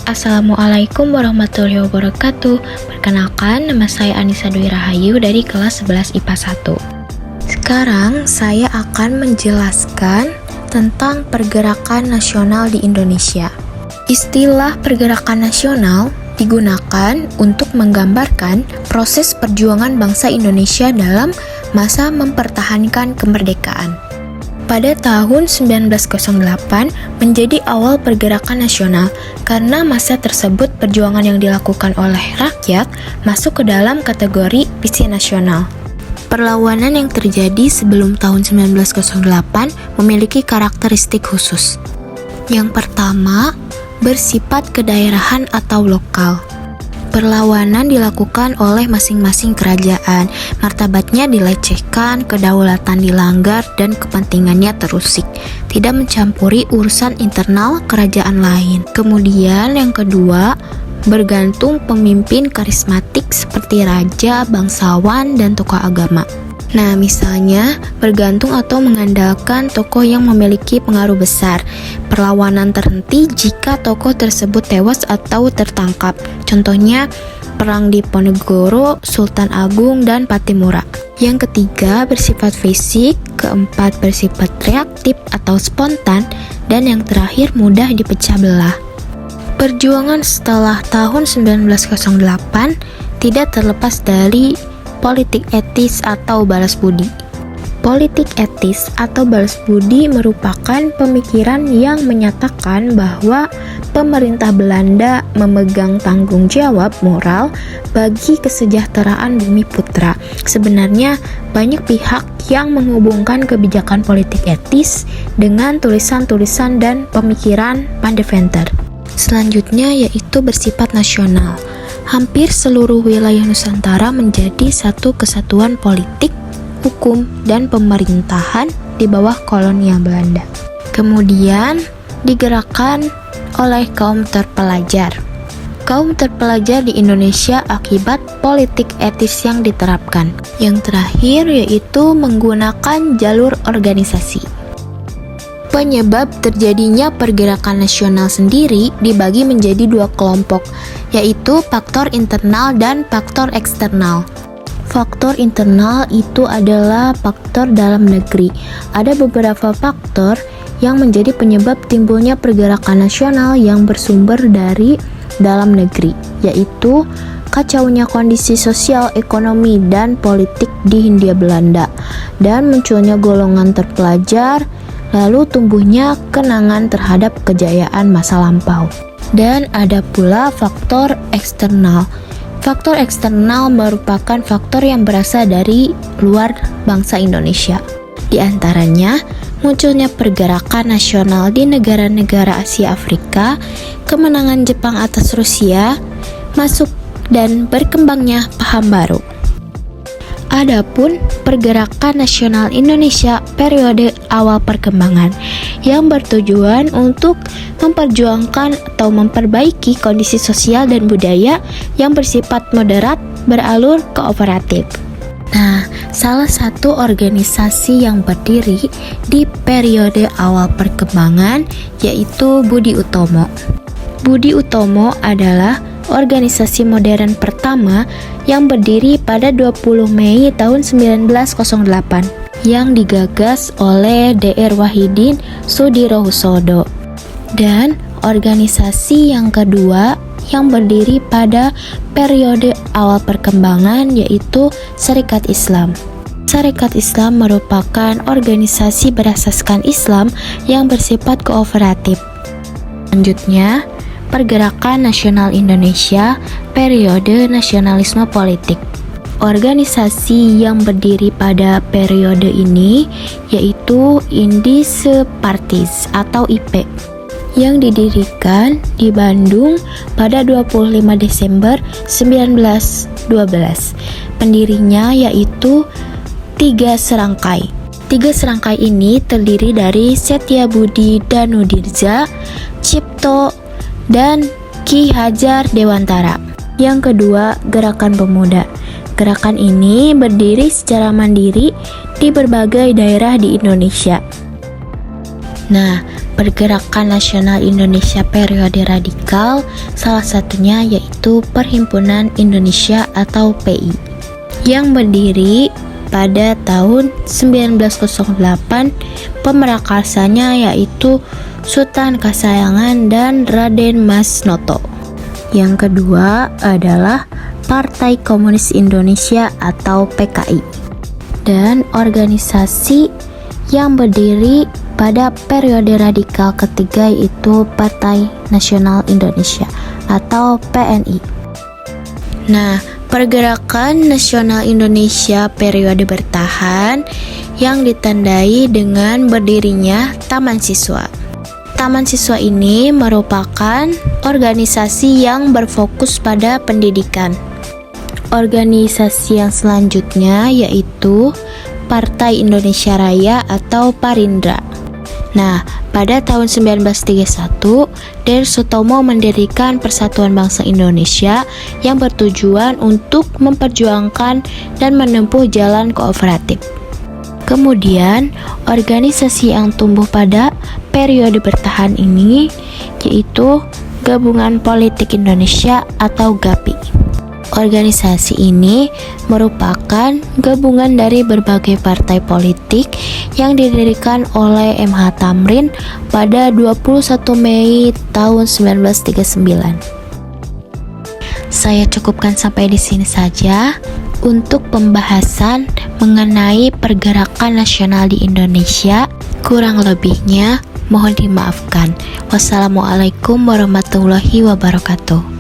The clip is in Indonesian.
Assalamualaikum warahmatullahi wabarakatuh. Perkenalkan, nama saya Anissa Dwi Rahayu dari kelas 11 IPA 1. Sekarang saya akan menjelaskan tentang pergerakan nasional di Indonesia. Istilah pergerakan nasional digunakan untuk menggambarkan proses perjuangan bangsa Indonesia dalam masa mempertahankan kemerdekaan. Pada tahun 1908 menjadi awal pergerakan nasional karena masa tersebut perjuangan yang dilakukan oleh rakyat masuk ke dalam kategori visi nasional. Perlawanan yang terjadi sebelum tahun 1908 memiliki karakteristik khusus. Yang pertama, bersifat kedaerahan atau lokal. Perlawanan dilakukan oleh masing-masing kerajaan, martabatnya dilecehkan, kedaulatan dilanggar, dan kepentingannya terusik, tidak mencampuri urusan internal kerajaan lain. Kemudian yang kedua, bergantung pemimpin karismatik seperti raja, bangsawan, dan tokoh agama. Nah, misalnya bergantung atau mengandalkan tokoh yang memiliki pengaruh besar. Perlawanan terhenti jika tokoh tersebut tewas atau tertangkap. Contohnya Perang Diponegoro, Sultan Agung, dan Pattimura. Yang ketiga, bersifat fisik. Keempat, bersifat reaktif atau spontan. Dan yang terakhir, mudah dipecah belah. Perjuangan setelah tahun 1908 tidak terlepas dari politik etis atau balas budi. Politik etis atau balas budi merupakan pemikiran yang menyatakan bahwa pemerintah Belanda memegang tanggung jawab moral bagi kesejahteraan bumi putra. Sebenarnya banyak pihak yang menghubungkan kebijakan politik etis dengan tulisan-tulisan dan pemikiran Van Deventer. Selanjutnya yaitu bersifat nasional. Hampir seluruh wilayah Nusantara menjadi satu kesatuan politik, hukum, dan pemerintahan di bawah kolonial Belanda. Kemudian digerakkan oleh kaum terpelajar. Kaum terpelajar di Indonesia akibat politik etis yang diterapkan. Yang terakhir yaitu menggunakan jalur organisasi. Penyebab terjadinya pergerakan nasional sendiri dibagi menjadi dua kelompok, yaitu faktor internal dan faktor eksternal. Faktor internal itu adalah faktor dalam negeri. Ada beberapa faktor yang menjadi penyebab timbulnya pergerakan nasional yang bersumber dari dalam negeri, yaitu kacaunya kondisi sosial, ekonomi, dan politik di Hindia Belanda, dan munculnya golongan terpelajar, lalu tumbuhnya kenangan terhadap kejayaan masa lampau. Dan ada pula faktor eksternal. Faktor eksternal merupakan faktor yang berasal dari luar bangsa Indonesia. Di antaranya, munculnya pergerakan nasional di negara-negara Asia Afrika, kemenangan Jepang atas Rusia, masuk dan berkembangnya paham baru. Adapun pergerakan nasional Indonesia periode awal perkembangan yang bertujuan untuk memperjuangkan atau memperbaiki kondisi sosial dan budaya yang bersifat moderat beralur kooperatif. Nah, salah satu organisasi yang berdiri di periode awal perkembangan yaitu Budi Utomo. Budi Utomo adalah organisasi modern pertama yang berdiri pada 20 Mei tahun 1908 yang digagas oleh Dr. Wahidin Sudirohusodo. Dan organisasi yang kedua yang berdiri pada periode awal perkembangan yaitu Serikat Islam. Serikat Islam merupakan organisasi berasaskan Islam yang bersifat kooperatif. Selanjutnya, Pergerakan Nasional Indonesia periode nasionalisme politik. Organisasi yang berdiri pada periode ini yaitu Indische Parties atau IP yang didirikan di Bandung pada 25 Desember 1912. Pendirinya yaitu Tiga Serangkai. Tiga serangkai ini terdiri dari Setiabudi Danudirja, Cipto, dan Ki Hajar Dewantara. Yang kedua, Gerakan Pemuda. Gerakan ini berdiri secara mandiri di berbagai daerah di Indonesia. Nah, Pergerakan Nasional Indonesia periode radikal, salah satunya yaitu Perhimpunan Indonesia atau PI, yang berdiri pada tahun 1908. Pemerakarsanya yaitu Sultan Kasayangan dan Raden Mas Noto. Yang kedua adalah Partai Komunis Indonesia atau PKI, dan organisasi yang berdiri pada periode radikal ketiga yaitu Partai Nasional Indonesia atau PNI. Nah, Pergerakan Nasional Indonesia periode bertahan yang ditandai dengan berdirinya Taman Siswa. Taman Siswa ini merupakan organisasi yang berfokus pada pendidikan. Organisasi yang selanjutnya yaitu Partai Indonesia Raya atau Parindra. Nah, pada tahun 1931, Der Sutomo mendirikan Persatuan Bangsa Indonesia yang bertujuan untuk memperjuangkan dan menempuh jalan kooperatif. Kemudian, organisasi yang tumbuh pada periode bertahan ini yaitu Gabungan Politik Indonesia atau GAPI. Organisasi ini merupakan gabungan dari berbagai partai politik yang didirikan oleh MH Thamrin pada 21 Mei tahun 1939. Saya cukupkan sampai di sini saja untuk pembahasan mengenai pergerakan nasional di Indonesia. Kurang lebihnya mohon dimaafkan. Wassalamualaikum warahmatullahi wabarakatuh.